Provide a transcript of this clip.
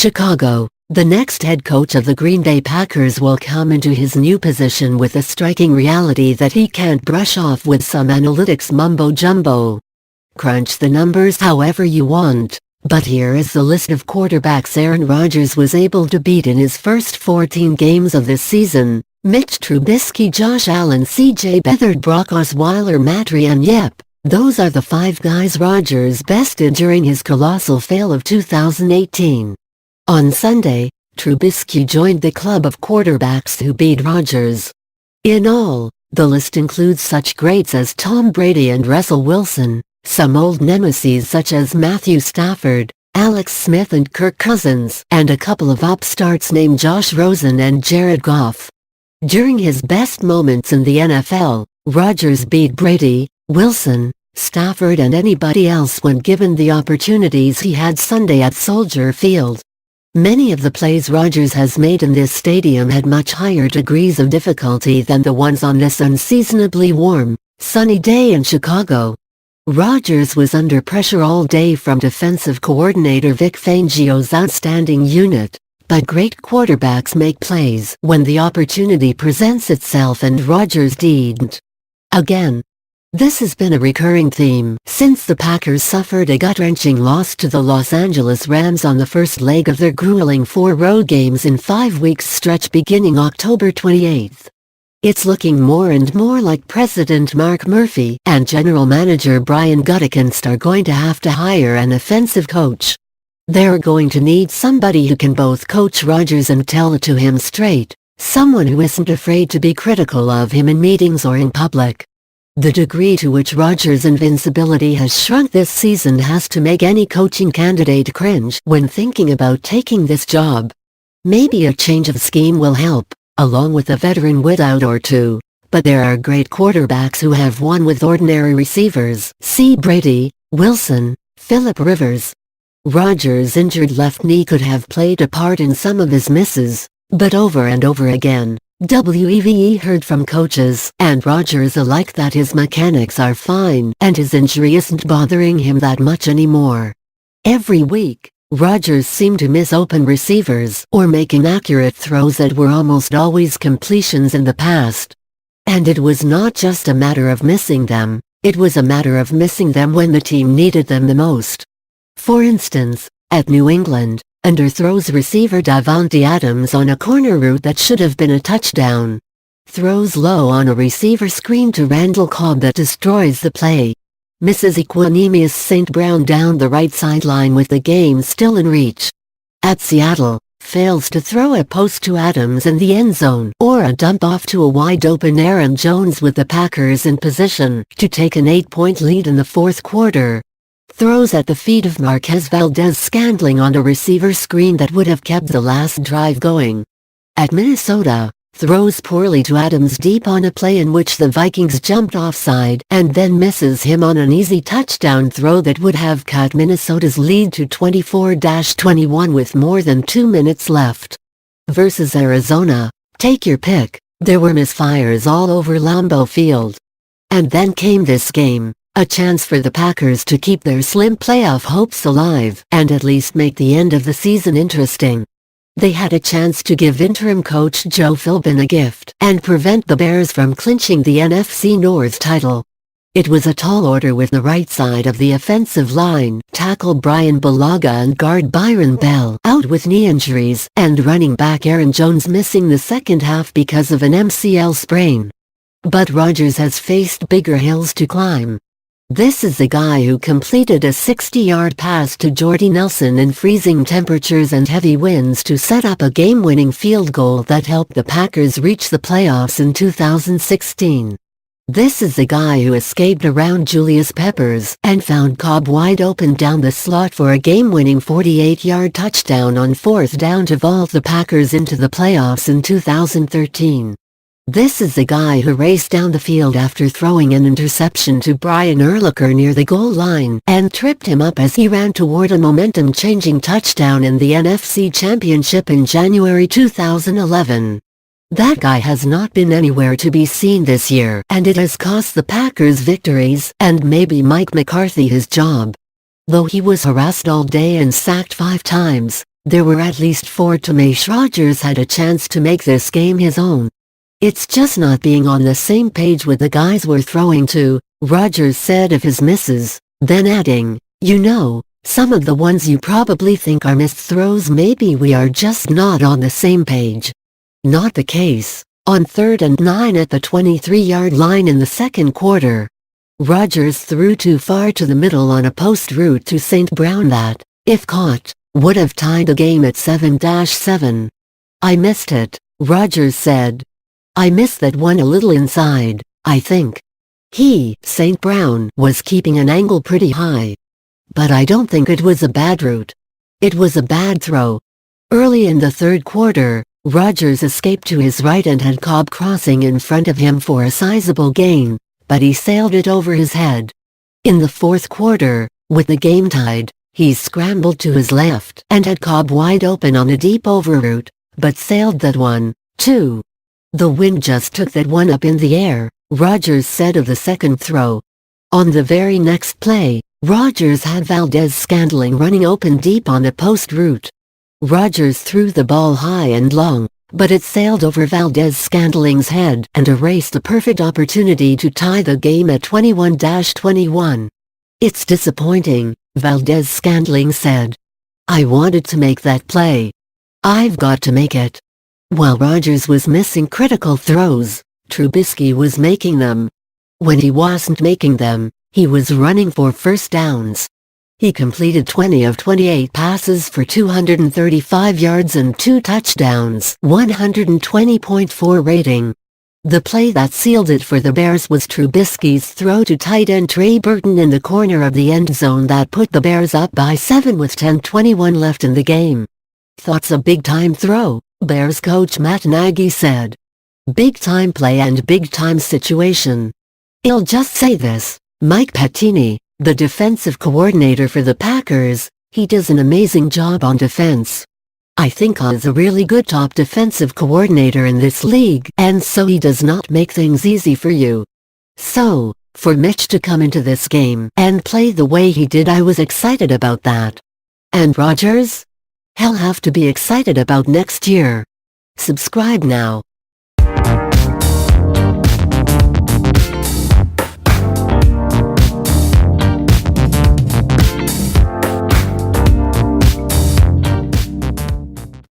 Chicago, the next head coach of the Green Bay Packers will come into his new position with a striking reality that he can't brush off with some analytics mumbo-jumbo. Crunch the numbers however you want, but here is the list of quarterbacks Aaron Rodgers was able to beat in his first 14 games of this season: Mitch Trubisky, Josh Allen, C.J. Beathard, Brock Osweiler, Matt Ryan. Yep, those are the 5 guys Rodgers bested during his colossal fail of 2018. On Sunday, Trubisky joined the club of quarterbacks who beat Rodgers. In all, the list includes such greats as Tom Brady and Russell Wilson, some old nemesis such as Matthew Stafford, Alex Smith and Kirk Cousins, and a couple of upstarts named Josh Rosen and Jared Goff. During his best moments in the NFL, Rodgers beat Brady, Wilson, Stafford and anybody else when given the opportunities he had Sunday at Soldier Field. Many of the plays Rodgers has made in this stadium had much higher degrees of difficulty than the ones on this unseasonably warm, sunny day in Chicago. Rodgers was under pressure all day from defensive coordinator Vic Fangio's outstanding unit, but great quarterbacks make plays when the opportunity presents itself, and Rodgers didn't. Again. This has been a recurring theme since the Packers suffered a gut-wrenching loss to the Los Angeles Rams on the first leg of their grueling 4 road games in 5 weeks stretch beginning October 28. It's looking more and more like President Mark Murphy and General Manager Brian Gutekunst are going to have to hire an offensive coach. They're going to need somebody who can both coach Rodgers and tell it to him straight, someone who isn't afraid to be critical of him in meetings or in public. The degree to which Rodgers' invincibility has shrunk this season has to make any coaching candidate cringe when thinking about taking this job. Maybe a change of scheme will help, along with a veteran wideout or two, but there are great quarterbacks who have won with ordinary receivers. See Brady, Wilson, Phillip Rivers. Rodgers' injured left knee could have played a part in some of his misses, but over and over again, WEVE heard from coaches and Rodgers alike that his mechanics are fine and his injury isn't bothering him that much anymore. Every week, Rodgers seemed to miss open receivers or make inaccurate throws that were almost always completions in the past. And it was not just a matter of missing them, it was a matter of missing them when the team needed them the most. For instance, at New England, underthrows receiver Davante Adams on a corner route that should have been a touchdown. Throws low on a receiver screen to Randall Cobb that destroys the play. Misses Equanimeous St. Brown down the right sideline with the game still in reach. At Seattle, fails to throw a post to Adams in the end zone or a dump off to a wide-open Aaron Jones with the Packers in position to take an 8-point lead in the fourth quarter. Throws at the feet of Marquez Valdez-Scantling on a receiver screen that would have kept the last drive going. At Minnesota, throws poorly to Adams deep on a play in which the Vikings jumped offside and then misses him on an easy touchdown throw that would have cut Minnesota's lead to 24-21 with more than 2 minutes left. Versus Arizona, take your pick, there were misfires all over Lambeau Field. And then came this game. A chance for the Packers to keep their slim playoff hopes alive and at least make the end of the season interesting. They had a chance to give interim coach Joe Philbin a gift and prevent the Bears from clinching the NFC North title. It was a tall order with the right side of the offensive line, tackle Brian Bulaga and guard Byron Bell out with knee injuries and running back Aaron Jones missing the second half because of an MCL sprain. But Rodgers has faced bigger hills to climb. This is the guy who completed a 60-yard pass to Jordy Nelson in freezing temperatures and heavy winds to set up a game-winning field goal that helped the Packers reach the playoffs in 2016. This is the guy who escaped around Julius Peppers and found Cobb wide open down the slot for a game-winning 48-yard touchdown on fourth down to vault the Packers into the playoffs in 2013. This is the guy who raced down the field after throwing an interception to Brian Urlacher near the goal line and tripped him up as he ran toward a momentum-changing touchdown in the NFC Championship in January 2011. That guy has not been anywhere to be seen this year, and it has cost the Packers victories and maybe Mike McCarthy his job. Though he was harassed all day and sacked 5 times, There were at least 4 times Rodgers had a chance to make this game his own. It's just not being on the same page with the guys we're throwing to, Rodgers said of his misses, then adding, "You know, some of the ones you probably think are missed throws, maybe we are just not on the same page." Not the case. On 3rd and 9 at the 23-yard line in the second quarter, Rodgers threw too far to the middle on a post route to St. Brown that, if caught, would have tied the game at 7-7. "I missed it," Rodgers said. "I missed that one a little inside, I think." He, St. Brown, was keeping an angle pretty high. "But I don't think it was a bad route. It was a bad throw." Early in the third quarter, Rodgers escaped to his right and had Cobb crossing in front of him for a sizable gain, but he sailed it over his head. In the fourth quarter, with the game tied, he scrambled to his left and had Cobb wide open on a deep over route, but sailed that one, too. "The wind just took that one up in the air," Rodgers said of the second throw. On the very next play, Rodgers had Valdes-Scantling running open deep on a post route. Rodgers threw the ball high and long, but it sailed over Valdes-Scantling's head and erased a perfect opportunity to tie the game at 21-21. "It's disappointing," Valdes-Scantling said. "I wanted to make that play. I've got to make it." While Rodgers was missing critical throws, Trubisky was making them. When he wasn't making them, he was running for first downs. He completed 20 of 28 passes for 235 yards and 2 touchdowns, 120.4 rating. The play that sealed it for the Bears was Trubisky's throw to tight end Trey Burton in the corner of the end zone that put the Bears up by 7 with 10:21 left in the game. "Thoughts a big-time throw," Bears coach Matt Nagy said. "Big-time play and big-time situation. I'll just say this, Mike Pettine, the defensive coordinator for the Packers, he does an amazing job on defense. I think he is a really good top defensive coordinator in this league, and so he does not make things easy for you. So, for Mitch to come into this game and play the way he did, I was excited about that. And Rodgers? He'll have to be excited about next year." Subscribe now.